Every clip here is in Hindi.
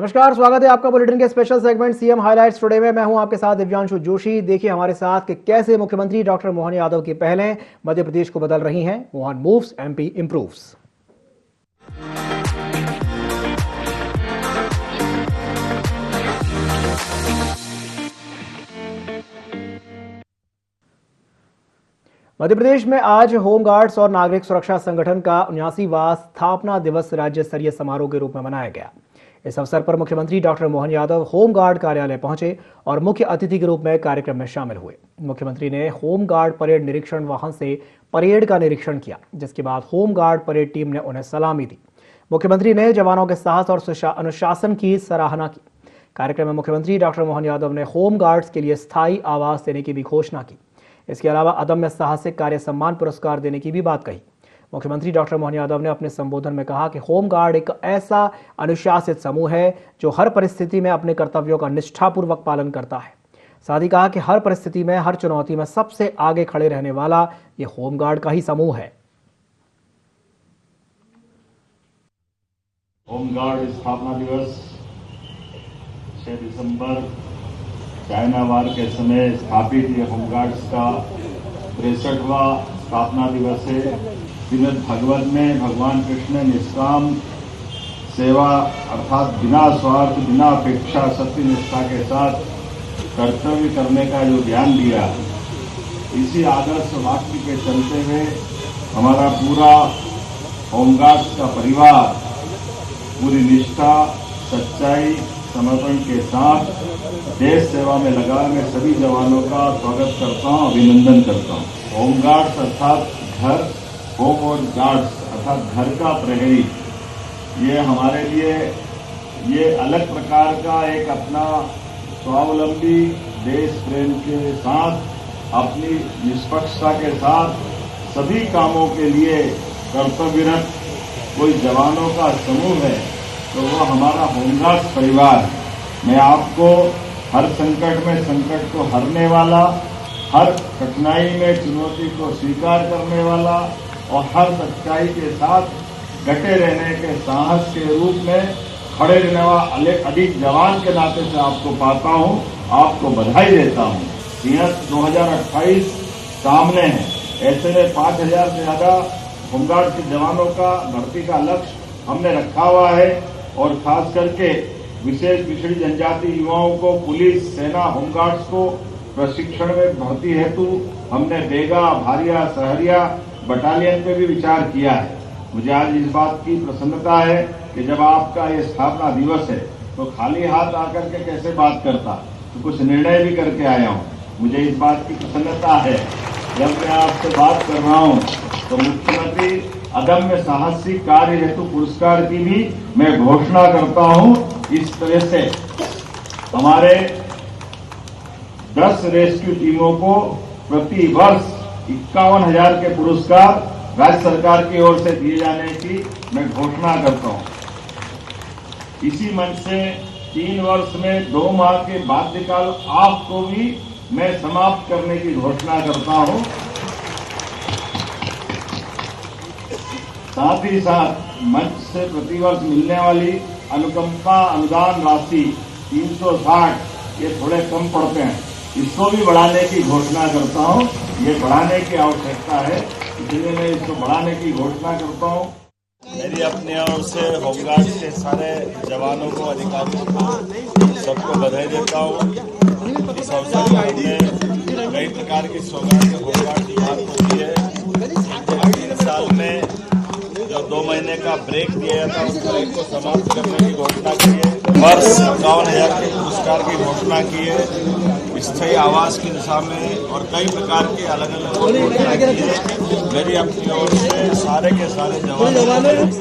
नमस्कार, स्वागत है आपका बुलेटिन के special segment CM highlights today में। मैं हूं आपके साथ दिव्यांशु जोशी। देखिए हमारे साथ कि कैसे मुख्यमंत्री डॉक्टर मोहन यादव की पहलें मध्य प्रदेश को बदल रही हैं। Mohan moves, MP improves. मध्य प्रदेश में आज होमगार्ड्स और नागरिक सुरक्षा संगठन का 79वां स्थापना दिवस राज्य स्तरीय समारोह के रूप में मनाया गया। इस अवसर पर मुख्यमंत्री डॉक्टर मोहन यादव होमगार्ड कार्यालय पहुंचे और मुख्य अतिथि के रूप में कार्यक्रम में शामिल हुए। मुख्यमंत्री ने होमगार्ड परेड निरीक्षण वाहन से परेड का निरीक्षण किया, जिसके बाद होमगार्ड परेड टीम ने उन्हें सलामी दी। मुख्यमंत्री ने जवानों के साहस और अनुशासन की सराहना की। कार्यक्रम में मुख्यमंत्री डॉक्टर मोहन यादव ने होमगार्ड्स के लिए स्थायी आवास देने की भी घोषणा की। इसके अलावा अदम्य साहसिक कार्य सम्मान पुरस्कार देने की भी बात कही। मुख्यमंत्री डॉक्टर मोहन यादव ने अपने संबोधन में कहा कि होमगार्ड एक ऐसा अनुशासित समूह है जो हर परिस्थिति में अपने कर्तव्यों का निष्ठापूर्वक पालन करता है। साथ ही कहा कि हर परिस्थिति में, हर चुनौती में सबसे आगे खड़े रहने वाला ये होमगार्ड का ही समूह है। होमगार्ड स्थापना दिवस 6 दिसंबर चाइना वार के समय स्थापित ये होमगार्ड्स का 63वां स्थापना दिवस है। श्रीमद् भागवत में भगवान कृष्ण ने निष्काम सेवा अर्थात बिना स्वार्थ, बिना अपेक्षा, सत्य निष्ठा के साथ कर्तव्य करने का जो ज्ञान दिया, इसी आदर्श वाक्य के चलते हुए हमारा पूरा होमगार्ड्स का परिवार पूरी निष्ठा, सच्चाई, समर्पण के साथ देश सेवा में लगा। मैं सभी जवानों का स्वागत करता हूं, अभिनंदन करता हूं। होमगार्ड्स अर्थात घर, होम और गार्ड्स अर्थात घर का प्रहरी, ये हमारे लिए ये अलग प्रकार का एक अपना स्वावलंबी देश प्रेम के साथ, अपनी निष्पक्षता के साथ सभी कामों के लिए कर्तव्यरत कोई जवानों का समूह है, तो वो हमारा होमगार्ड्स परिवार है। मैं आपको हर संकट में संकट को हरने वाला, हर कठिनाई में चुनौती को स्वीकार करने वाला और हर सच्चाई के साथ डटे रहने के साहस के रूप में खड़े रहने वाला अधिक जवान के नाते से आपको पाता हूं, आपको बधाई देता हूं। सिंहस्थ 2028 सामने है, ऐसे में 5000 से ज्यादा होमगार्ड के जवानों का भर्ती का लक्ष्य हमने रखा हुआ है और खास करके विशेष पिछड़ी जनजाति युवाओं को पुलिस, सेना, होमगार्ड्स को प्रशिक्षण में भर्ती हेतु हमने बेगा, भारिया, सहरिया बटालियन पे भी विचार किया है। मुझे आज इस बात की प्रसन्नता है कि जब आपका ये स्थापना दिवस है तो खाली हाथ आकर के कैसे बात करता, तो कुछ निर्णय भी करके आया हूँ। मुझे इस बात की प्रसन्नता है, जब मैं आपसे बात कर रहा हूँ तो मुख्यमंत्री अदम्य साहसिक कार्य हेतु पुरस्कार की भी मैं घोषणा करता हूँ। इस तरह से हमारे 10 रेस्क्यू टीमों को प्रति वर्ष 51,000 के पुरस्कार राज्य सरकार की ओर से दिए जाने की मैं घोषणा करता हूं। इसी मंच से 3 वर्ष में 2 माह के बाध्यकाल ऑफ को भी मैं समाप्त करने की घोषणा करता हूं। साथ ही साथ मंच से प्रतिवर्ष मिलने वाली अनुकंपा अनुदान राशि 360 ये थोड़े कम पड़ते हैं, इसको भी बढ़ाने की घोषणा करता हूं। ये बढ़ाने की आवश्यकता है, इसलिए मैं इसको बढ़ाने की घोषणा करता हूं। मेरी अपनी ओर से होमगार्ड के सारे जवानों को, अधिकारियों को, सबको बधाई देता हूं। इस अवसर पर हमने कई प्रकार की सौगातें होमगार्ड विभाग को दी है। 3 साल में जो 2 महीने का ब्रेक दिया था, उस ब्रेक को समाप्त करने की घोषणा की है। वर्ष 51,000 के पुरस्कार की घोषणा की है, स्थायी आवास की दिशा में और कई प्रकार के अलग अलग घोषणा की है। मेरी अपनी ओर से सारे के सारे जवान।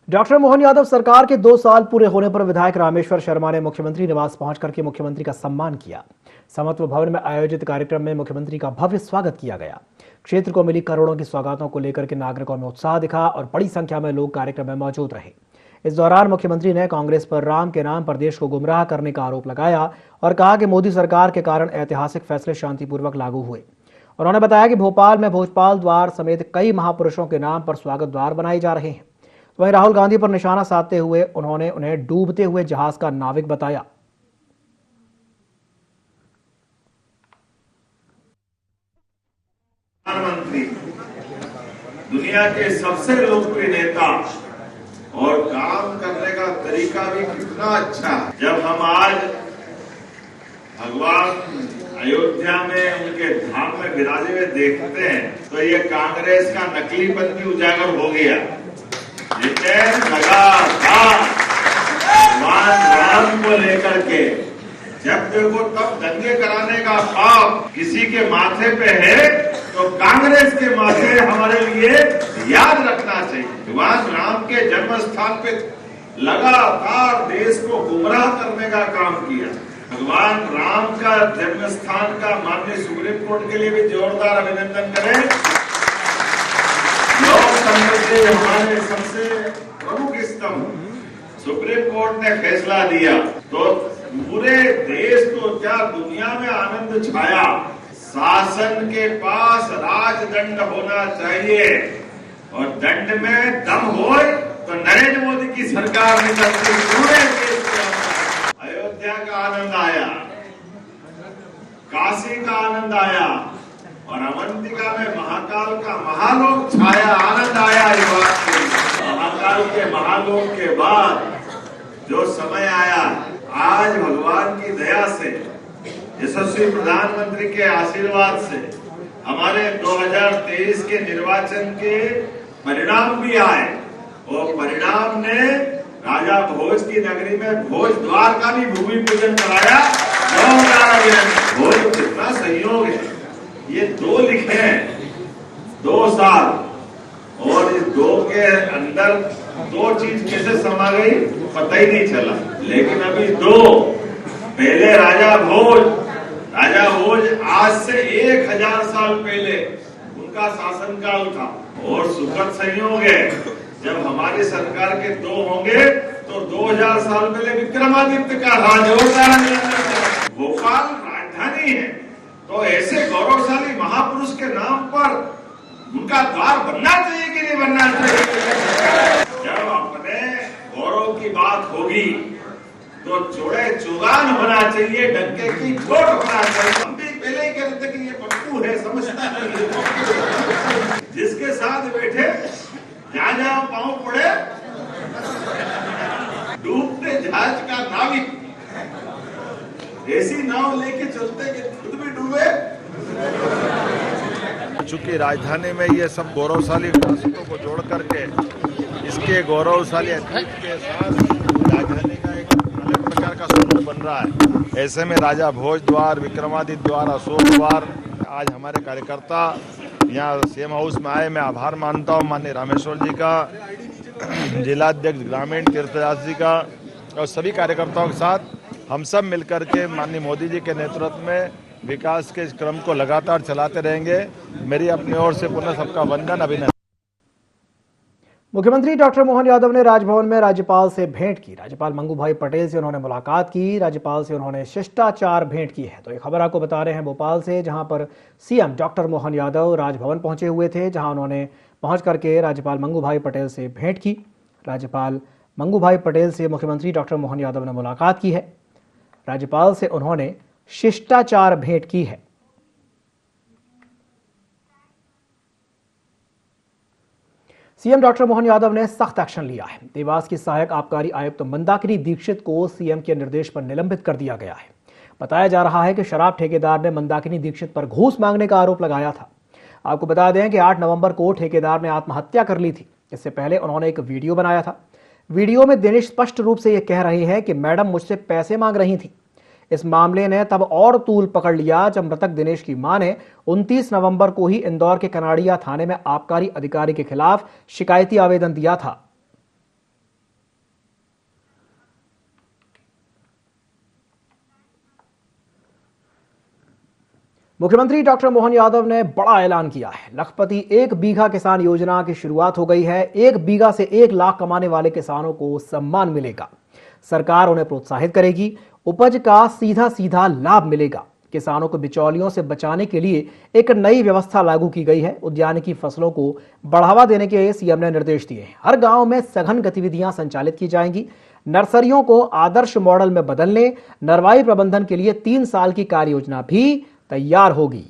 डॉक्टर मोहन यादव सरकार के 2 साल पूरे होने पर विधायक रामेश्वर शर्मा ने मुख्यमंत्री निवास पहुंच करके मुख्यमंत्री का सम्मान किया। समत्व भवन में आयोजित कार्यक्रम में मुख्यमंत्री का भव्य स्वागत किया गया। क्षेत्र को मिली करोड़ों की सौगातों को लेकर के नागरिकों में उत्साह दिखा और बड़ी संख्या में लोग कार्यक्रम में मौजूद रहे। इस दौरान मुख्यमंत्री ने कांग्रेस पर राम के नाम पर देश को गुमराह करने का आरोप लगाया और कहा कि मोदी सरकार के कारण ऐतिहासिक फैसले शांतिपूर्वक लागू हुए। उन्होंने बताया कि भोपाल में भोजपाल द्वार समेत कई महापुरुषों के नाम पर स्वागत द्वार बनाए जा रहे हैं। वहीं राहुल गांधी पर निशाना साधते हुए उन्होंने उन्हें डूबते हुए जहाज का नाविक बताया। प्रधानमंत्री, दुनिया के सबसे लोकप्रिय नेता और काम करने का तरीका भी कितना अच्छा है। जब हम आज भगवान अयोध्या में उनके धाम में विराजे हुए देखते हैं तो ये कांग्रेस का नकलीपन भी उजागर हो गया। लेकिन लगातार भगवान राम को लेकर के जब देखो तब दंगे कराने का पाप किसी के माथे पे है तो कांग्रेस के माथे हमारे लिए याद रखना चाहिए। भगवान राम के जन्म स्थान पे लगातार देश को गुमराह करने का काम किया। भगवान राम का जन्म स्थान का माननीय सुप्रीम कोर्ट के लिए भी जोरदार अभिनंदन करें। लोकतंत्र के हमारे सबसे प्रमुख स्तंभ सुप्रीम कोर्ट ने फैसला दिया तो पूरे देश को क्या दुनिया में आनंद छाया। शासन के पास राजदंड होना चाहिए और दंड में दम हो तो नरेंद्र मोदी की सरकार ने करके पूरे देश को अयोध्या का आनंद आया, काशी का आनंद आया और अवंतिका में महाकाल का महालोक छाया, आनंद आया। महाकाल के महालोक के बाद जो समय आया, आज भगवान की दया से यशस्वी प्रधानमंत्री के आशीर्वाद से हमारे 2023 के निर्वाचन के परिणाम भी आए और परिणाम ने राजा भोज की नगरी में भोज द्वार का भी भूमि पूजन कराया। भोज कितना संयोग है, ये 2 लिखे हैं, 2 साल और इस 2 के अंदर 2 चीज कैसे समा गई पता ही नहीं चला। लेकिन अभी 2 पहले राजा भोज आज से 1000 साल पहले उनका शासनकाल था और सुखद संयोग है जब हमारी सरकार के 2 होंगे तो 2000 साल पहले विक्रमादित्य का भोपाल राजधानी है तो ऐसे गौरवशाली महापुरुष के नाम पर उनका द्वार बनना चाहिए कि नहीं बनना चाहिए। जब अपने गौरव की बात होगी तो चौड़े चौगान होना चाहिए, डंके की चोट होना चाहिए। हम भी पहले ही कहते थे कि ये पप्पू है, समझता नहीं है। जिसके साथ बैठे जहां जहां पांव पड़े डूबते जहाज का नाविक, ऐसी नाव लेके चलते कि खुद भी डूबे। चूंकि राजधानी में ये सब गौरवशाली विरासतों को जोड़ करके इसके गौरवशाली अतीत के साथ राजधानी का एक अलग प्रकार का स्वरूप बन रहा है। ऐसे में राजा भोज द्वार, विक्रमादित्य द्वार, अशोक द्वार, आज हमारे कार्यकर्ता यहाँ सीएम हाउस में आए। मैं आभार मानता हूँ माननीय रामेश्वर जी का, जिलाध्यक्ष ग्रामीण तीर्थदास जी का और सभी कार्यकर्ताओं के साथ हम सब मिलकर के माननीय मोदी जी के नेतृत्व में विकास के इस क्रम को लगातार चलाते रहेंगे। मेरी अपनी ओर से पुनः सबका वंदन, अभिनंदन। मुख्यमंत्री डॉक्टर मोहन यादव ने राजभवन में राज्यपाल से भेंट की। राज्यपाल मंगू भाई पटेल से उन्होंने मुलाकात की। राज्यपाल से उन्होंने शिष्टाचार भेंट की है। तो ये खबर आपको बता रहे हैं भोपाल से, जहां पर सीएम डॉक्टर मोहन यादव राजभवन पहुंचे हुए थे, जहां उन्होंने पहुंच करके राज्यपाल मंगू भाई पटेल से भेंट की। राज्यपाल मंगू भाई पटेल से मुख्यमंत्री डॉक्टर मोहन यादव ने मुलाकात की है। राज्यपाल से उन्होंने शिष्टाचार भेंट की है। सीएम डॉक्टर मोहन यादव ने सख्त एक्शन लिया है। देवास की सहायक आबकारी आयुक्त मंदाकिनी दीक्षित को सीएम के निर्देश पर निलंबित कर दिया गया है। बताया जा रहा है कि शराब ठेकेदार ने मंदाकिनी दीक्षित पर घूस मांगने का आरोप लगाया था। आपको बता दें कि 8 नवंबर को ठेकेदार ने आत्महत्या कर ली थी। इससे पहले उन्होंने एक वीडियो बनाया था। वीडियो में दिनेश स्पष्ट रूप से यह कह रहे हैं कि मैडम मुझसे पैसे मांग रही थी। इस मामले ने तब और तूल पकड़ लिया जब मृतक दिनेश की मां ने 29 नवंबर को ही इंदौर के कनाड़िया थाने में आबकारी अधिकारी के खिलाफ शिकायती आवेदन दिया था। मुख्यमंत्री डॉक्टर मोहन यादव ने बड़ा ऐलान किया है। लखपति 1 बीघा किसान योजना की शुरुआत हो गई है। 1 बीघा से 1 लाख कमाने वाले किसानों को सम्मान मिलेगा। सरकार उन्हें प्रोत्साहित करेगी। उपज का सीधा सीधा लाभ मिलेगा। किसानों को बिचौलियों से बचाने के लिए एक नई व्यवस्था लागू की गई है। उद्यानिकी फसलों को बढ़ावा देने के सीएम ने निर्देश दिए हैं। हर गांव में सघन गतिविधियां संचालित की जाएंगी। नर्सरियों को आदर्श मॉडल में बदलने, नरवाई प्रबंधन के लिए 3 साल की कार्य योजना भी तैयार होगी।